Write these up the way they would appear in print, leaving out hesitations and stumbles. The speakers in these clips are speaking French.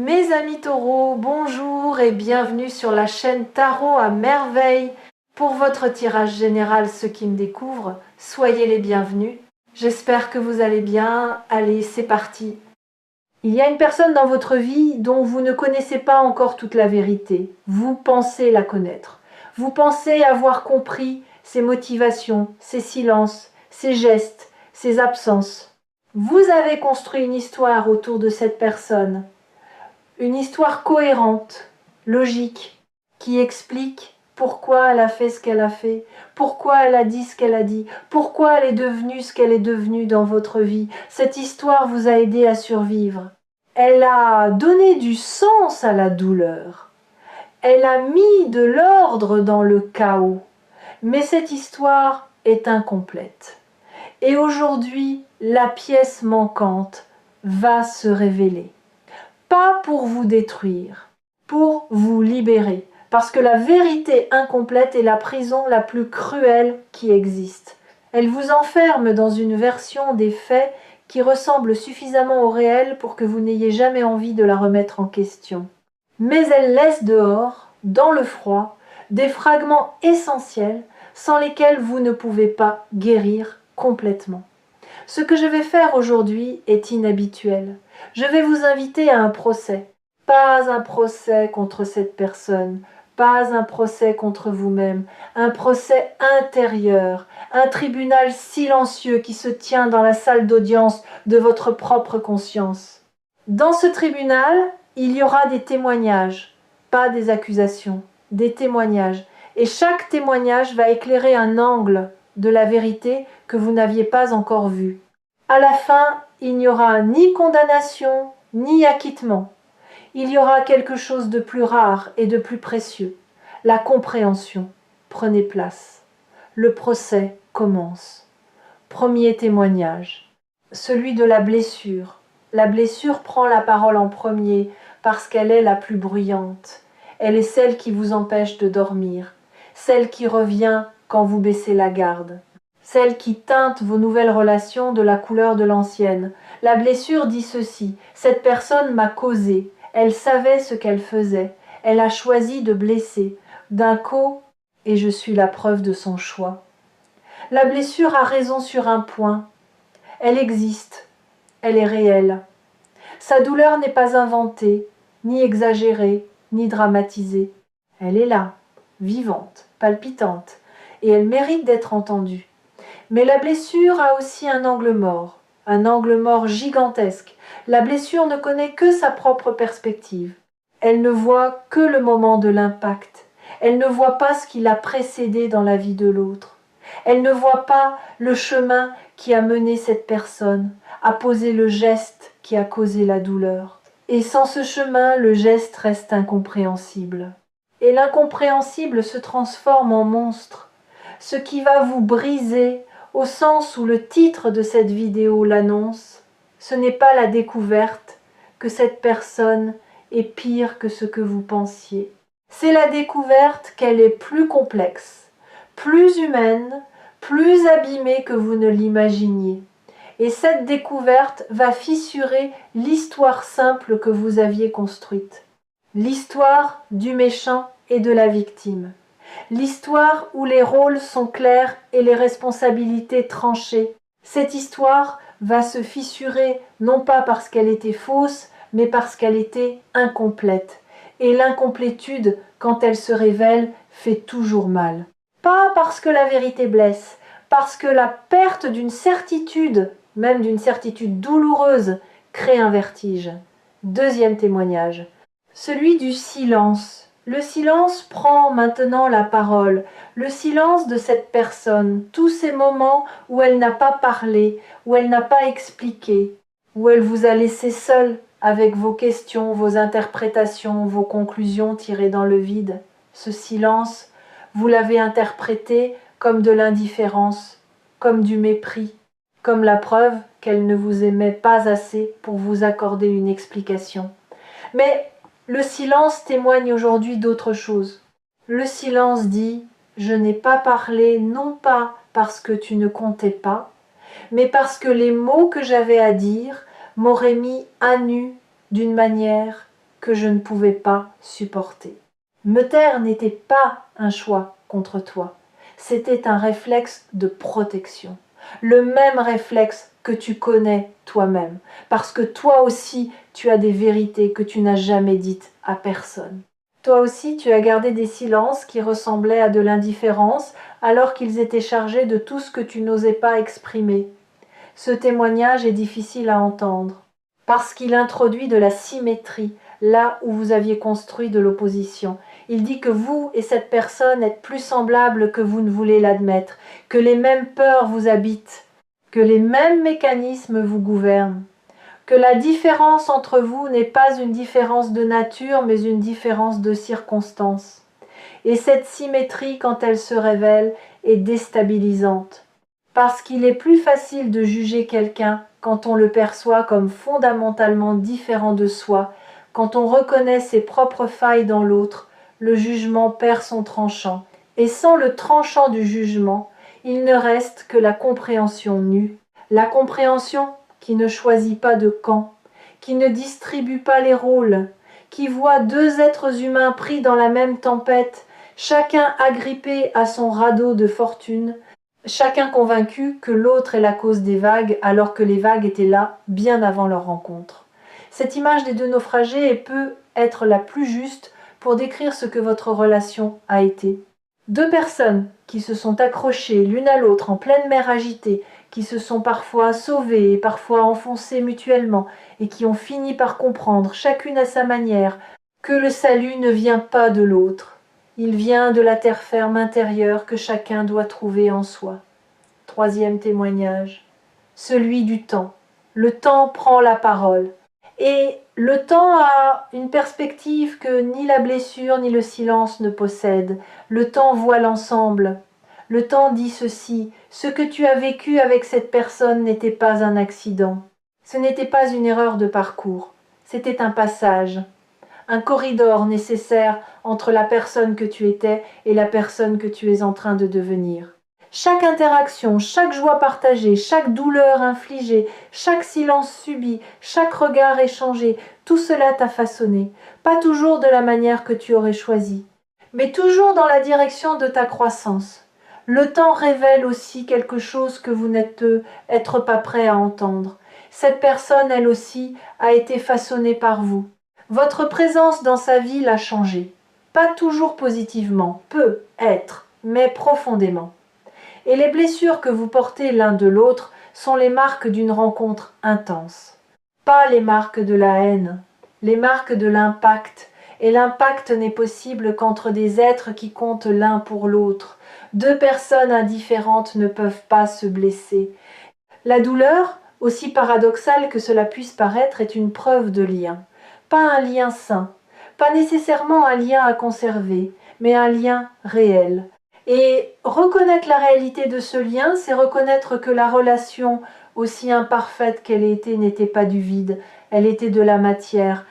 Mes amis taureaux, bonjour et bienvenue sur la chaîne Tarot à merveille. Pour votre tirage général, ceux qui me découvrent, soyez les bienvenus. J'espère que vous allez bien. Allez, c'est parti. Il y a une personne dans votre vie dont vous ne connaissez pas encore toute la vérité. Vous pensez la connaître. Vous pensez avoir compris ses motivations, ses silences, ses gestes, ses absences. Vous avez construit une histoire autour de cette personne. Une histoire cohérente, logique, qui explique pourquoi elle a fait ce qu'elle a fait, pourquoi elle a dit ce qu'elle a dit, pourquoi elle est devenue ce qu'elle est devenue dans votre vie. Cette histoire vous a aidé à survivre. Elle a donné du sens à la douleur. Elle a mis de l'ordre dans le chaos. Mais cette histoire est incomplète. Et aujourd'hui, la pièce manquante va se révéler. Pas pour vous détruire, pour vous libérer. Parce que la vérité incomplète est la prison la plus cruelle qui existe. Elle vous enferme dans une version des faits qui ressemble suffisamment au réel pour que vous n'ayez jamais envie de la remettre en question. Mais elle laisse dehors, dans le froid, des fragments essentiels sans lesquels vous ne pouvez pas guérir complètement. Ce que je vais faire aujourd'hui est inhabituel. Je vais vous inviter à un procès. Pas un procès contre cette personne, pas un procès contre vous-même, un procès intérieur, un tribunal silencieux qui se tient dans la salle d'audience de votre propre conscience. Dans ce tribunal, il y aura des témoignages, pas des accusations, des témoignages. Et chaque témoignage va éclairer un angle de la vérité que vous n'aviez pas encore vu. À la fin, il n'y aura ni condamnation, ni acquittement. Il y aura quelque chose de plus rare et de plus précieux. La compréhension. Prenez place. Le procès commence. Premier témoignage. Celui de la blessure. La blessure prend la parole en premier parce qu'elle est la plus bruyante. Elle est celle qui vous empêche de dormir. Celle qui revient quand vous baissez la garde. Celle qui teinte vos nouvelles relations de la couleur de l'ancienne. La blessure dit ceci: cette personne m'a causé, elle savait ce qu'elle faisait, elle a choisi de blesser, d'un coup, et je suis la preuve de son choix. La blessure a raison sur un point, elle existe, elle est réelle. Sa douleur n'est pas inventée, ni exagérée, ni dramatisée. Elle est là, vivante, palpitante, et elle mérite d'être entendue. Mais la blessure a aussi un angle mort gigantesque. La blessure ne connaît que sa propre perspective. Elle ne voit que le moment de l'impact. Elle ne voit pas ce qui l'a précédé dans la vie de l'autre. Elle ne voit pas le chemin qui a mené cette personne, a posé le geste qui a causé la douleur. Et sans ce chemin, le geste reste incompréhensible. Et l'incompréhensible se transforme en monstre, ce qui va vous briser, au sens où le titre de cette vidéo l'annonce. Ce n'est pas la découverte que cette personne est pire que ce que vous pensiez. C'est la découverte qu'elle est plus complexe, plus humaine, plus abîmée que vous ne l'imaginiez. Et cette découverte va fissurer l'histoire simple que vous aviez construite. L'histoire du méchant et de la victime. L'histoire où les rôles sont clairs et les responsabilités tranchées. Cette histoire va se fissurer non pas parce qu'elle était fausse, mais parce qu'elle était incomplète. Et l'incomplétude, quand elle se révèle, fait toujours mal. Pas parce que la vérité blesse, parce que la perte d'une certitude, même d'une certitude douloureuse, crée un vertige. Deuxième témoignage, celui du silence. Le silence prend maintenant la parole, le silence de cette personne, tous ces moments où elle n'a pas parlé, où elle n'a pas expliqué, où elle vous a laissé seul avec vos questions, vos interprétations, vos conclusions tirées dans le vide. Ce silence, vous l'avez interprété comme de l'indifférence, comme du mépris, comme la preuve qu'elle ne vous aimait pas assez pour vous accorder une explication. Mais le silence témoigne aujourd'hui d'autre chose. Le silence dit « Je n'ai pas parlé non pas parce que tu ne comptais pas, mais parce que les mots que j'avais à dire m'auraient mis à nu d'une manière que je ne pouvais pas supporter. Me taire n'était pas un choix contre toi, c'était un réflexe de protection. Le même réflexe que tu connais toi-même, parce que toi aussi tu as des vérités que tu n'as jamais dites à personne. Toi aussi tu as gardé des silences qui ressemblaient à de l'indifférence alors qu'ils étaient chargés de tout ce que tu n'osais pas exprimer. Ce témoignage est difficile à entendre, parce qu'il introduit de la symétrie là où vous aviez construit de l'opposition. Il dit que vous et cette personne êtes plus semblables que vous ne voulez l'admettre, que les mêmes peurs vous habitent, que les mêmes mécanismes vous gouvernent, que la différence entre vous n'est pas une différence de nature, mais une différence de circonstances. Et cette symétrie, quand elle se révèle, est déstabilisante. Parce qu'il est plus facile de juger quelqu'un quand on le perçoit comme fondamentalement différent de soi, quand on reconnaît ses propres failles dans l'autre, le jugement perd son tranchant. Et sans le tranchant du jugement, il ne reste que la compréhension nue. La compréhension qui ne choisit pas de camp, qui ne distribue pas les rôles, qui voit deux êtres humains pris dans la même tempête, chacun agrippé à son radeau de fortune, chacun convaincu que l'autre est la cause des vagues alors que les vagues étaient là bien avant leur rencontre. Cette image des deux naufragés peut être la plus juste pour décrire ce que votre relation a été. Deux personnes qui se sont accrochées l'une à l'autre en pleine mer agitée, qui se sont parfois sauvées et parfois enfoncées mutuellement, et qui ont fini par comprendre, chacune à sa manière, que le salut ne vient pas de l'autre. Il vient de la terre ferme intérieure que chacun doit trouver en soi. Troisième témoignage, celui du temps. Le temps prend la parole. Et le temps a une perspective que ni la blessure ni le silence ne possèdent. Le temps voit l'ensemble. Le temps dit ceci, ce que tu as vécu avec cette personne n'était pas un accident. Ce n'était pas une erreur de parcours. C'était un passage, un corridor nécessaire entre la personne que tu étais et la personne que tu es en train de devenir. Chaque interaction, chaque joie partagée, chaque douleur infligée, chaque silence subi, chaque regard échangé, tout cela t'a façonné, pas toujours de la manière que tu aurais choisi, mais toujours dans la direction de ta croissance. Le temps révèle aussi quelque chose que vous n'êtes être pas prêt à entendre. Cette personne, elle aussi, a été façonnée par vous. Votre présence dans sa vie l'a changée. Pas toujours positivement, peut être, mais profondément. Et les blessures que vous portez l'un de l'autre sont les marques d'une rencontre intense. Pas les marques de la haine, les marques de l'impact. Et l'impact n'est possible qu'entre des êtres qui comptent l'un pour l'autre. Deux personnes indifférentes ne peuvent pas se blesser. La douleur, aussi paradoxale que cela puisse paraître, est une preuve de lien. Pas un lien sain, pas nécessairement un lien à conserver, mais un lien réel. Et reconnaître la réalité de ce lien, c'est reconnaître que la relation, aussi imparfaite qu'elle était, n'était pas du vide, elle était de la matière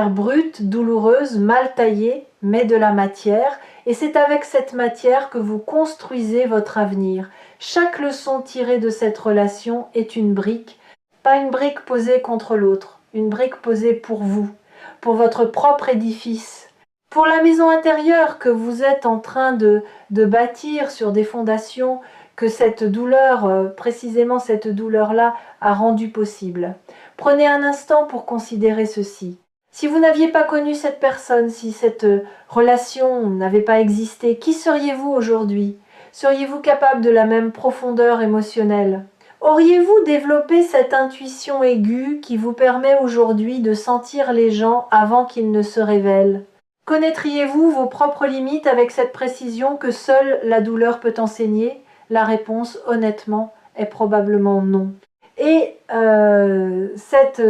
brute, douloureuse, mal taillée, mais de la matière, et c'est avec cette matière que vous construisez votre avenir. Chaque leçon tirée de cette relation est une brique, pas une brique posée contre l'autre, une brique posée pour vous, pour votre propre édifice, pour la maison intérieure que vous êtes en train de bâtir sur des fondations que cette douleur, précisément cette douleur-là, a rendu possible. Prenez un instant pour considérer ceci. Si vous n'aviez pas connu cette personne, si cette relation n'avait pas existé, qui seriez-vous aujourd'hui? Seriez-vous capable de la même profondeur émotionnelle? Auriez-vous développé cette intuition aiguë qui vous permet aujourd'hui de sentir les gens avant qu'ils ne se révèlent? Connaîtriez-vous vos propres limites avec cette précision que seule la douleur peut enseigner? La réponse, honnêtement, est probablement non. Et cette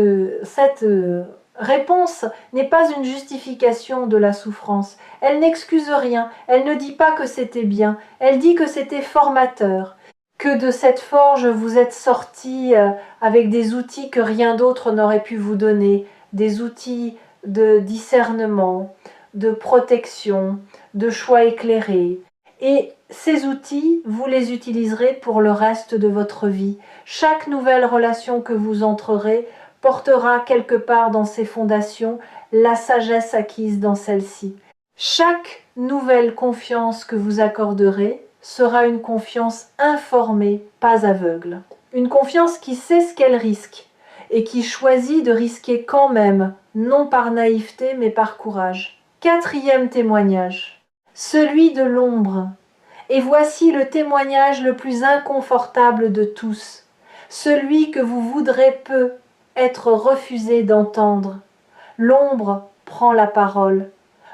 réponse n'est pas une justification de la souffrance. Elle n'excuse rien, elle ne dit pas que c'était bien, elle dit que c'était formateur, que de cette forge vous êtes sortis avec des outils que rien d'autre n'aurait pu vous donner, des outils de discernement, de protection, de choix éclairés. Et ces outils, vous les utiliserez pour le reste de votre vie. Chaque nouvelle relation que vous entrerez portera quelque part dans ses fondations la sagesse acquise dans celle-ci. Chaque nouvelle confiance que vous accorderez sera une confiance informée, pas aveugle. Une confiance qui sait ce qu'elle risque et qui choisit de risquer quand même, non par naïveté mais par courage. Quatrième témoignage, celui de l'ombre. Et voici le témoignage le plus inconfortable de tous, celui que vous voudrez peu être refusé d'entendre. L'ombre prend la parole.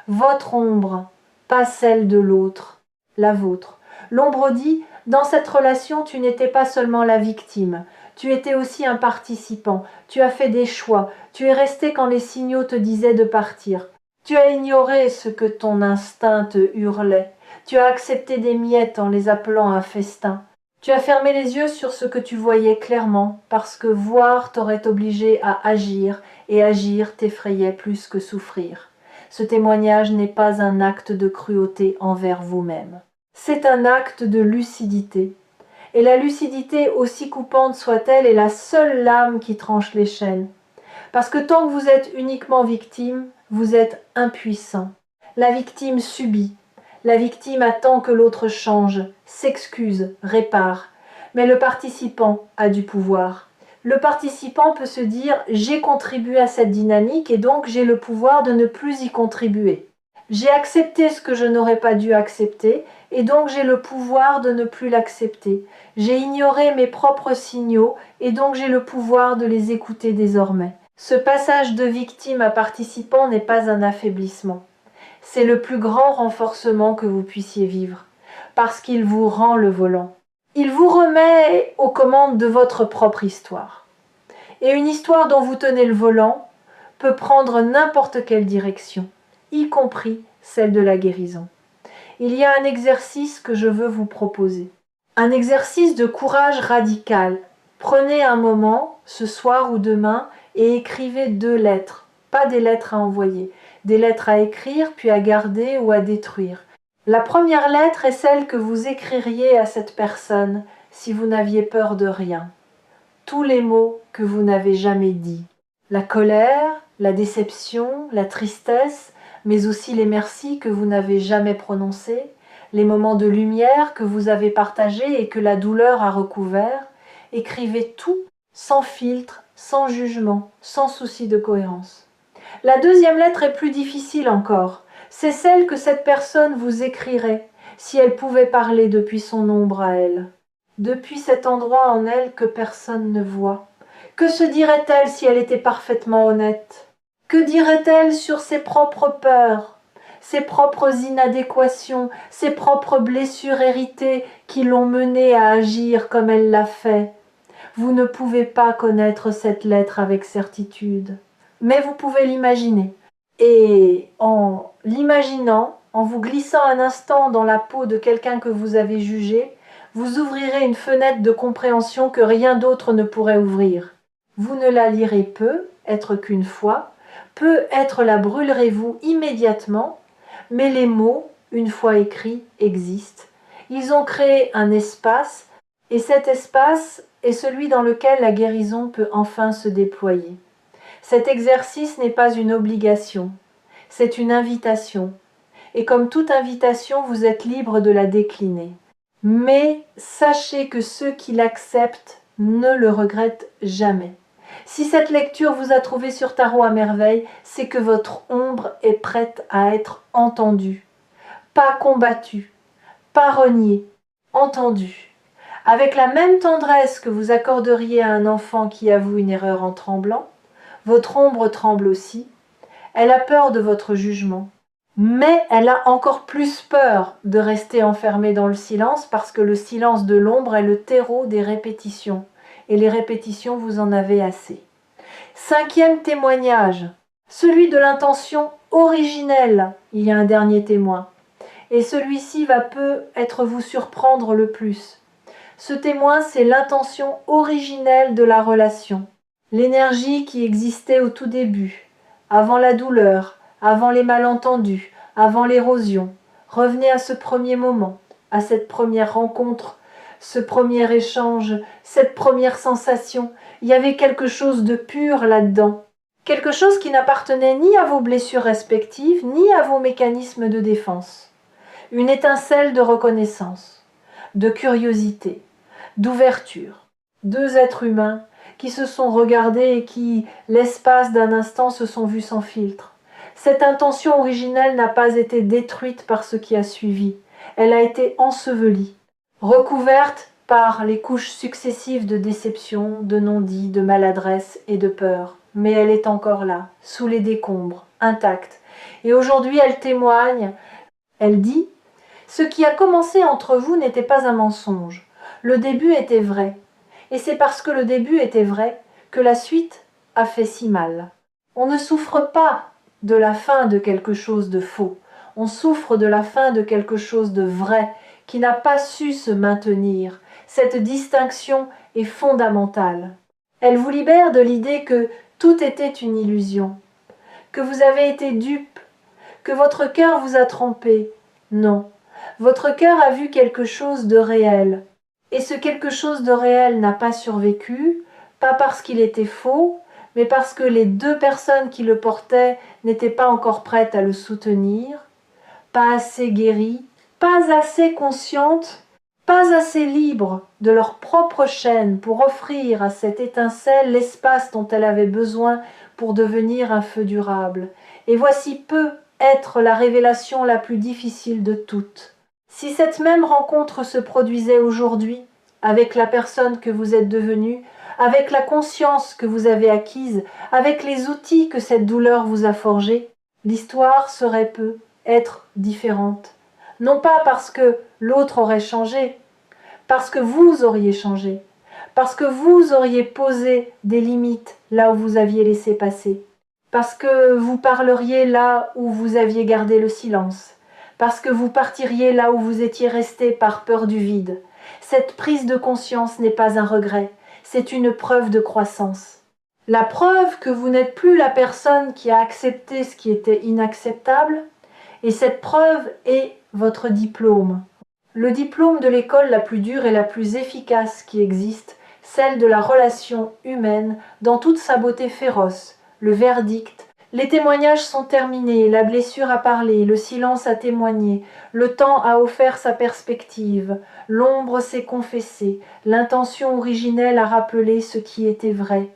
Votre ombre, pas celle de l'autre, la vôtre. L'ombre dit, dans cette relation, tu n'étais pas seulement la victime, tu étais aussi un participant, tu as fait des choix, tu es resté quand les signaux te disaient de partir. Tu as ignoré ce que ton instinct te hurlait, tu as accepté des miettes en les appelant un festin. Tu as fermé les yeux sur ce que tu voyais clairement, parce que voir t'aurait obligé à agir, et agir t'effrayait plus que souffrir. Ce témoignage n'est pas un acte de cruauté envers vous-même. C'est un acte de lucidité. Et la lucidité, aussi coupante soit-elle, est la seule lame qui tranche les chaînes. Parce que tant que vous êtes uniquement victime, vous êtes impuissant. La victime subit. La victime attend que l'autre change, s'excuse, répare. Mais le participant a du pouvoir. Le participant peut se dire « j'ai contribué à cette dynamique et donc j'ai le pouvoir de ne plus y contribuer. J'ai accepté ce que je n'aurais pas dû accepter et donc j'ai le pouvoir de ne plus l'accepter. J'ai ignoré mes propres signaux et donc j'ai le pouvoir de les écouter désormais. » Ce passage de victime à participant n'est pas un affaiblissement. C'est le plus grand renforcement que vous puissiez vivre, parce qu'il vous rend le volant. Il vous remet aux commandes de votre propre histoire. Et une histoire dont vous tenez le volant peut prendre n'importe quelle direction, y compris celle de la guérison. Il y a un exercice que je veux vous proposer. Un exercice de courage radical. Prenez un moment, ce soir ou demain, et écrivez 2 lettres. Pas des lettres à envoyer, des lettres à écrire puis à garder ou à détruire. La première lettre est celle que vous écririez à cette personne si vous n'aviez peur de rien. Tous les mots que vous n'avez jamais dits. La colère, la déception, la tristesse, mais aussi les merci que vous n'avez jamais prononcés, les moments de lumière que vous avez partagés et que la douleur a recouverts. Écrivez tout, sans filtre, sans jugement, sans souci de cohérence. La deuxième lettre est plus difficile encore. C'est celle que cette personne vous écrirait si elle pouvait parler depuis son ombre à elle. Depuis cet endroit en elle que personne ne voit. Que se dirait-elle si elle était parfaitement honnête? Que dirait-elle sur ses propres peurs, ses propres inadéquations, ses propres blessures héritées qui l'ont menée à agir comme elle l'a fait? Vous ne pouvez pas connaître cette lettre avec certitude, mais vous pouvez l'imaginer. Et en l'imaginant, en vous glissant un instant dans la peau de quelqu'un que vous avez jugé, vous ouvrirez une fenêtre de compréhension que rien d'autre ne pourrait ouvrir. Vous ne la lirez peu, être qu'une fois, peut-être la brûlerez-vous immédiatement, mais les mots, une fois écrits, existent. Ils ont créé un espace, et cet espace est celui dans lequel la guérison peut enfin se déployer. Cet exercice n'est pas une obligation, c'est une invitation. Et comme toute invitation, vous êtes libre de la décliner. Mais sachez que ceux qui l'acceptent ne le regrettent jamais. Si cette lecture vous a trouvé sur Tarot à merveille, c'est que votre ombre est prête à être entendue. Pas combattue, pas reniée, entendue. Avec la même tendresse que vous accorderiez à un enfant qui avoue une erreur en tremblant, votre ombre tremble aussi. Elle a peur de votre jugement. Mais elle a encore plus peur de rester enfermée dans le silence parce que le silence de l'ombre est le terreau des répétitions. Et les répétitions, vous en avez assez. 5e témoignage, celui de l'intention originelle. Il y a un dernier témoin. Et celui-ci va peut-être vous surprendre le plus. Ce témoin, c'est l'intention originelle de la relation. L'énergie qui existait au tout début, avant la douleur, avant les malentendus, avant l'érosion. Revenez à ce premier moment, à cette première rencontre, ce premier échange, cette première sensation, Il y avait quelque chose de pur là-dedans. Quelque chose qui n'appartenait ni à vos blessures respectives, ni à vos mécanismes de défense. Une étincelle de reconnaissance, de curiosité, d'ouverture. Deux êtres humains qui se sont regardés et qui, l'espace d'un instant, se sont vus sans filtre. Cette intention originelle n'a pas été détruite par ce qui a suivi. Elle a été ensevelie, recouverte par les couches successives de déception, de non-dit, de maladresse et de peur. Mais elle est encore là, sous les décombres, intacte. Et aujourd'hui, elle témoigne, elle dit « Ce qui a commencé entre vous n'était pas un mensonge. Le début était vrai. Et c'est parce que le début était vrai que la suite a fait si mal. On ne souffre pas de la fin de quelque chose de faux. On souffre de la fin de quelque chose de vrai qui n'a pas su se maintenir. Cette distinction est fondamentale. Elle vous libère de l'idée que tout était une illusion, que vous avez été dupe, que votre cœur vous a trompé. Non, votre cœur a vu quelque chose de réel. Et ce quelque chose de réel n'a pas survécu, pas parce qu'il était faux, mais parce que les deux personnes qui le portaient n'étaient pas encore prêtes à le soutenir, pas assez guéries, pas assez conscientes, pas assez libres de leur propre chaîne pour offrir à cette étincelle l'espace dont elle avait besoin pour devenir un feu durable. Et voici peut être la révélation la plus difficile de toutes. Si cette même rencontre se produisait aujourd'hui, avec la personne que vous êtes devenue, avec la conscience que vous avez acquise, avec les outils que cette douleur vous a forgés, l'histoire serait peut être différente. Non pas parce que l'autre aurait changé, parce que vous auriez changé, parce que vous auriez posé des limites là où vous aviez laissé passer, parce que vous parleriez là où vous aviez gardé le silence, parce que vous partiriez là où vous étiez resté par peur du vide. Cette prise de conscience n'est pas un regret, c'est une preuve de croissance. La preuve que vous n'êtes plus la personne qui a accepté ce qui était inacceptable, et cette preuve est votre diplôme. Le diplôme de l'école la plus dure et la plus efficace qui existe, celle de la relation humaine dans toute sa beauté féroce, le verdict. Les témoignages sont terminés, la blessure a parlé, le silence a témoigné, le temps a offert sa perspective, l'ombre s'est confessée, l'intention originelle a rappelé ce qui était vrai.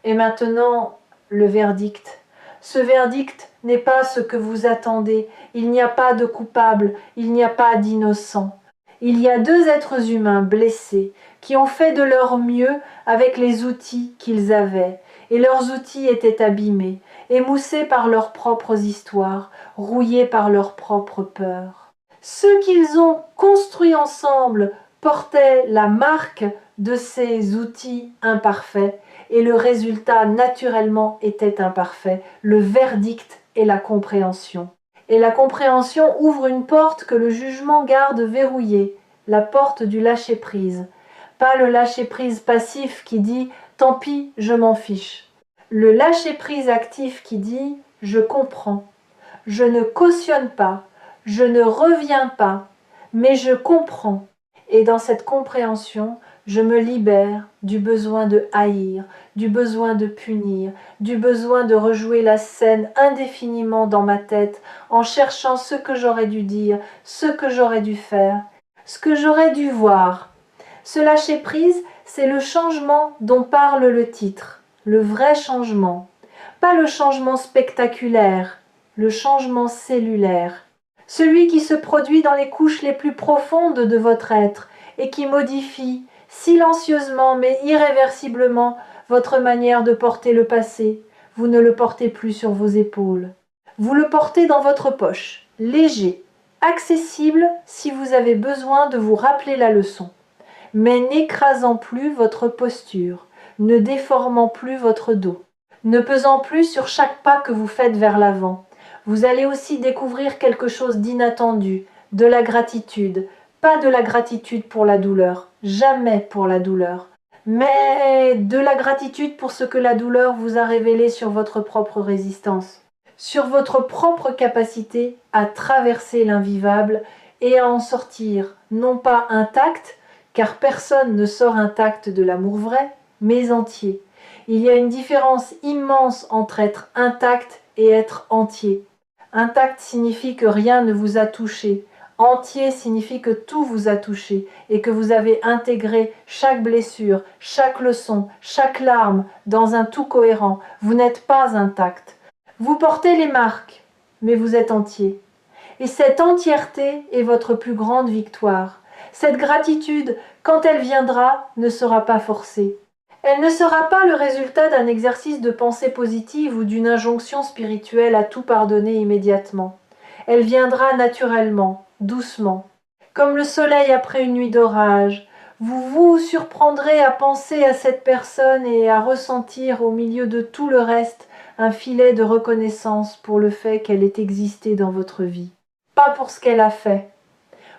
Et maintenant, le verdict. Ce verdict n'est pas ce que vous attendez, il n'y a pas de coupable, il n'y a pas d'innocent. Il y a deux êtres humains blessés qui ont fait de leur mieux avec les outils qu'ils avaient, et leurs outils étaient abîmés, émoussés par leurs propres histoires, rouillés par leurs propres peurs. Ceux qu'ils ont construits ensemble portaient la marque de ces outils imparfaits, et le résultat naturellement était imparfait, le verdict et la compréhension. Et la compréhension ouvre une porte que le jugement garde verrouillée, la porte du lâcher-prise. Pas le lâcher-prise passif qui dit « tant pis, je m'en fiche ». Le lâcher-prise actif qui dit « je comprends ». Je ne cautionne pas, je ne reviens pas, mais je comprends. Et dans cette compréhension, je me libère du besoin de haïr, du besoin de punir, du besoin de rejouer la scène indéfiniment dans ma tête en cherchant ce que j'aurais dû dire, ce que j'aurais dû faire, ce que j'aurais dû voir. Ce lâcher-prise, c'est le changement dont parle le titre, le vrai changement. Pas le changement spectaculaire, le changement cellulaire. Celui qui se produit dans les couches les plus profondes de votre être et qui modifie, silencieusement mais irréversiblement, votre manière de porter le passé. Vous ne le portez plus sur vos épaules. Vous le portez dans votre poche, léger, accessible si vous avez besoin de vous rappeler la leçon, mais n'écrasant plus votre posture, ne déformant plus votre dos, ne pesant plus sur chaque pas que vous faites vers l'avant. Vous allez aussi découvrir quelque chose d'inattendu, de la gratitude, pas de la gratitude pour la douleur, jamais pour la douleur, mais de la gratitude pour ce que la douleur vous a révélé sur votre propre résistance, sur votre propre capacité à traverser l'invivable et à en sortir, non pas intact, car personne ne sort intact de l'amour vrai, mais entier, Il y a une différence immense entre être intact et être entier. Intact signifie que rien ne vous a touché. Entier signifie que tout vous a touché et que vous avez intégré chaque blessure, chaque leçon, chaque larme dans un tout cohérent. Vous n'êtes pas intact. Vous portez les marques, mais vous êtes entier. Et cette entièreté est votre plus grande victoire. Cette gratitude, quand elle viendra, ne sera pas forcée. Elle ne sera pas le résultat d'un exercice de pensée positive ou d'une injonction spirituelle à tout pardonner immédiatement. Elle viendra naturellement, doucement. Comme le soleil après une nuit d'orage, vous vous surprendrez à penser à cette personne et à ressentir au milieu de tout le reste un filet de reconnaissance pour le fait qu'elle ait existé dans votre vie. Pas pour ce qu'elle a fait,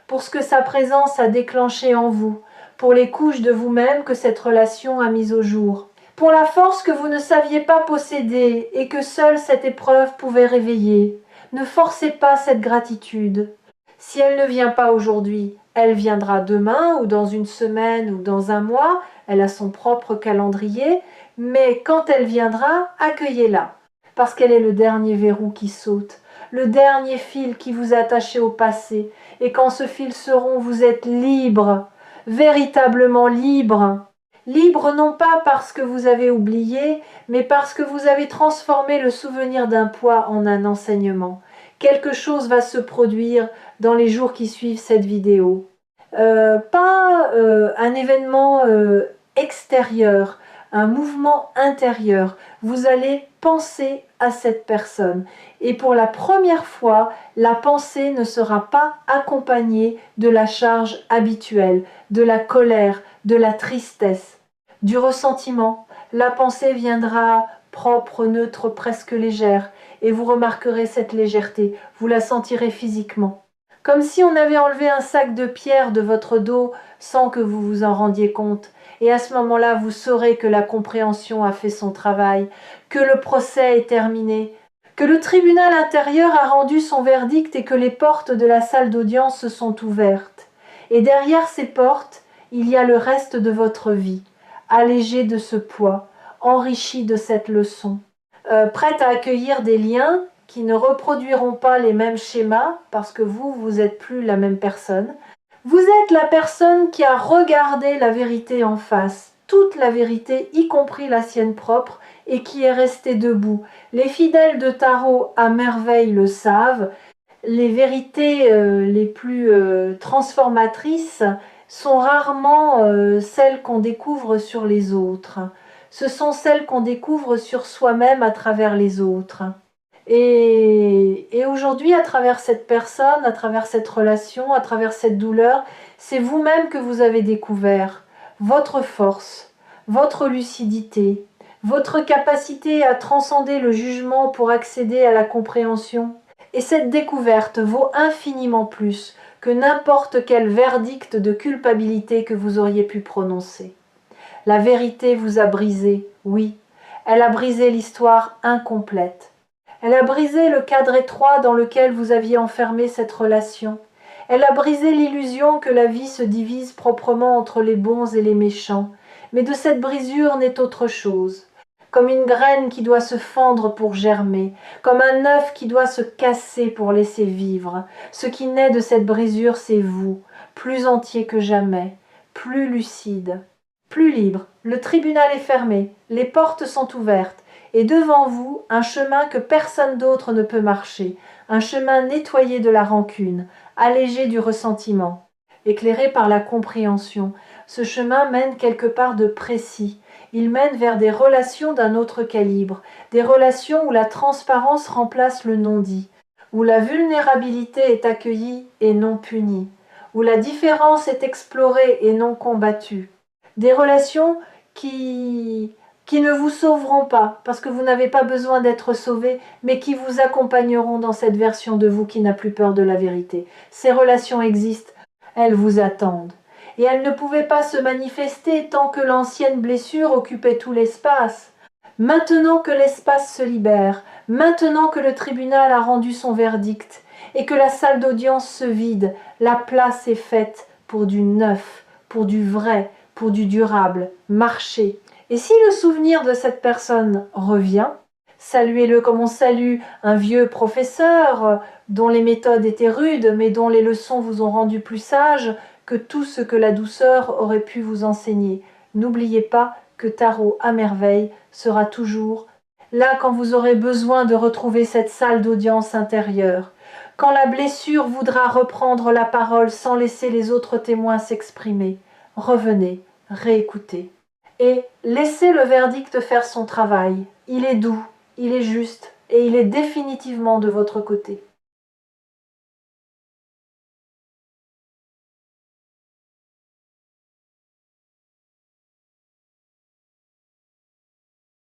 pour ce que sa présence a déclenché en vous, pour les couches de vous-même que cette relation a mises au jour, pour la force que vous ne saviez pas posséder et que seule cette épreuve pouvait réveiller. Ne forcez pas cette gratitude. Si elle ne vient pas aujourd'hui, elle viendra demain ou dans une semaine ou dans un mois, elle a son propre calendrier, mais quand elle viendra, accueillez-la, parce qu'elle est le dernier verrou qui saute, le dernier fil qui vous attachait au passé, et quand ce fil se rompt, vous êtes libre, véritablement libre. Libre non pas parce que vous avez oublié, mais parce que vous avez transformé le souvenir d'un poids en un enseignement. Quelque chose va se produire dans les jours qui suivent cette vidéo. Pas un événement extérieur, un mouvement intérieur. Vous allez penser à cette personne. Et pour la première fois, la pensée ne sera pas accompagnée de la charge habituelle, de la colère, de la tristesse, du ressentiment. La pensée viendra propre, neutre, presque légère, et vous remarquerez cette légèreté, vous la sentirez physiquement. Comme si on avait enlevé un sac de pierre de votre dos sans que vous vous en rendiez compte. Et à ce moment-là, vous saurez que la compréhension a fait son travail, que le procès est terminé, que le tribunal intérieur a rendu son verdict et que les portes de la salle d'audience se sont ouvertes. Et derrière ces portes, il y a le reste de votre vie, allégé de ce poids, enrichi de cette leçon, prête à accueillir des liens qui ne reproduiront pas les mêmes schémas parce que vous n'êtes plus la même personne. Vous êtes la personne qui a regardé la vérité en face, toute la vérité, y compris la sienne propre, et qui est restée debout. Les fidèles de tarot à merveille le savent. Les vérités les plus transformatrices sont rarement celles qu'on découvre sur les autres. Ce sont celles qu'on découvre sur soi-même à travers les autres. Et aujourd'hui, à travers cette personne, à travers cette relation, à travers cette douleur, c'est vous-même que vous avez découvert votre force, votre lucidité, votre capacité à transcender le jugement pour accéder à la compréhension. Et cette découverte vaut infiniment plus que n'importe quel verdict de culpabilité que vous auriez pu prononcer. La vérité vous a brisé, oui, elle a brisé l'histoire incomplète. Elle a brisé le cadre étroit dans lequel vous aviez enfermé cette relation. Elle a brisé l'illusion que la vie se divise proprement entre les bons et les méchants. Mais de cette brisure naît autre chose. Comme une graine qui doit se fendre pour germer, comme un œuf qui doit se casser pour laisser vivre. Ce qui naît de cette brisure, c'est vous, plus entier que jamais, plus lucide, plus libre. Le tribunal est fermé, les portes sont ouvertes. Et devant vous, un chemin que personne d'autre ne peut marcher, un chemin nettoyé de la rancune, allégé du ressentiment, éclairé par la compréhension. Ce chemin mène quelque part de précis. Il mène vers des relations d'un autre calibre, des relations où la transparence remplace le non-dit, où la vulnérabilité est accueillie et non punie, où la différence est explorée et non combattue. Des relations qui ne vous sauveront pas, parce que vous n'avez pas besoin d'être sauvé, mais qui vous accompagneront dans cette version de vous qui n'a plus peur de la vérité. Ces relations existent, elles vous attendent. Et elles ne pouvaient pas se manifester tant que l'ancienne blessure occupait tout l'espace. Maintenant que l'espace se libère, maintenant que le tribunal a rendu son verdict, et que la salle d'audience se vide, la place est faite pour du neuf, pour du vrai, pour du durable. Marchez. Et si le souvenir de cette personne revient, saluez-le comme on salue un vieux professeur dont les méthodes étaient rudes, mais dont les leçons vous ont rendu plus sage que tout ce que la douceur aurait pu vous enseigner. N'oubliez pas que Tarot à merveille sera toujours là quand vous aurez besoin de retrouver cette salle d'audience intérieure, quand la blessure voudra reprendre la parole sans laisser les autres témoins s'exprimer. Revenez, réécoutez. Et laissez le verdict faire son travail. Il est doux, il est juste et il est définitivement de votre côté.